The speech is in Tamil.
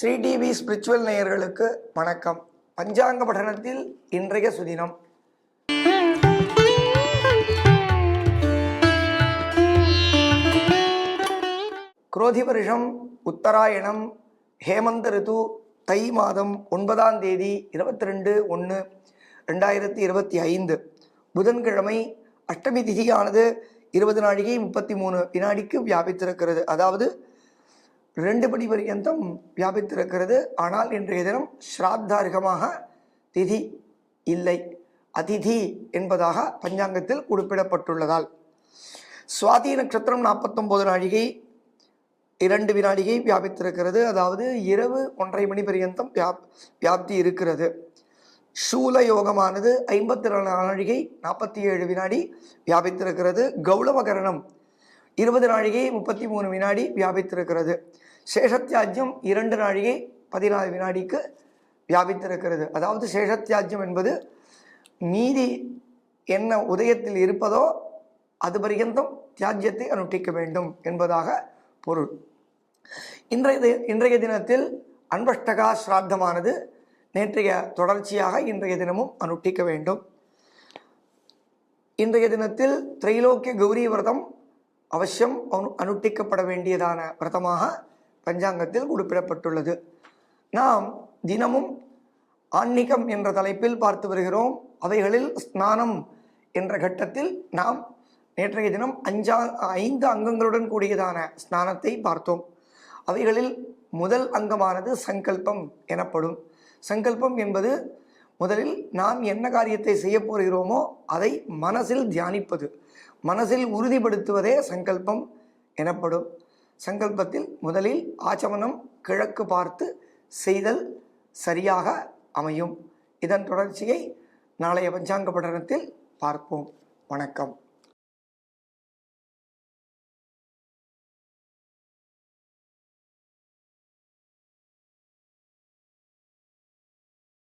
ஸ்ரீ டிவி ஸ்பிரிச்சுவல் நேயர்களுக்கு வணக்கம். பஞ்சாங்க படனத்தில் இன்றைய சுதினம் குரோதி வருஷம் உத்தராயணம் ஹேமந்த ரிது தை மாதம் 9ஆம் தேதி 22/1/2025 புதன்கிழமை. அஷ்டமி திதியானது 20 நாழிகை 33 வினாடிக்கு வியாபித்திருக்கிறது. அதாவது 2 படி பர்யந்தம் வியாபித்திருக்கிறது. ஆனால் இன்றைய தினம் ஸ்ராத்தார்கமாக திதி இல்லை, அதிதி என்பதாக பஞ்சாங்கத்தில் குறிப்பிடப்பட்டுள்ளதால் சுவாதி நட்சத்திரம் 49 நாழிகை 2 வினாடிகை வியாபித்திருக்கிறது. அதாவது இரவு 1:30 மணி பர்யந்தம் வியாப்தி இருக்கிறது. சூல யோகமானது 54 நாழிகை 47 வினாடி வியாபித்திருக்கிறது. கௌளவகரணம் 20 நாழிகை 33 வினாடி வியாபித்திருக்கிறது. சேஷத்தியாஜ்யம் 2 நாழிகை 14 வினாடிக்கு வியாபித்திருக்கிறது. அதாவது சேஷத்தியாஜ்யம் என்பது மீதி என்ன உதயத்தில் இருப்பதோ அது பர்யந்தம் தியாஜ்யத்தை அனுஷ்டிக்க வேண்டும் என்பதாக பொருள். இன்றைய தினத்தில் அன்பஷ்டகா ஸ்ராத்தமானது நேற்றைய தொடர்ச்சியாக இன்றைய தினமும் அனுஷ்டிக்க வேண்டும். இன்றைய தினத்தில் திரைலோக்கிய கௌரி விரதம் அவசியம் அனுஷ்டிக்கப்பட வேண்டியதான விரதமாக பஞ்சாங்கத்தில் குறிப்பிடப்பட்டுள்ளது. நாம் தினமும் ஆன்மீகம் என்ற தலைப்பில் பார்த்து வருகிறோம். அவைகளில் ஸ்நானம் என்ற கட்டத்தில் நாம் நேற்றைய தினம் 5 அங்கங்களுடன் கூடியதான ஸ்நானத்தை பார்த்தோம். அவைகளில் முதல் அங்கமானது சங்கல்பம் எனப்படும். சங்கல்பம் என்பது முதலில் நாம் என்ன காரியத்தை செய்ய போகிறோமோ அதை மனசில் தியானிப்பது, மனசில் உறுதிப்படுத்துவதே சங்கல்பம் எனப்படும். சங்கல்பத்தில் முதலில் ஆச்சமனம் கிழக்கு பார்த்து செய்தல் சரியாக அமையும். இதன் தொடர்ச்சியை நாளைய பஞ்சாங்க படனத்தில் பார்ப்போம். வணக்கம்.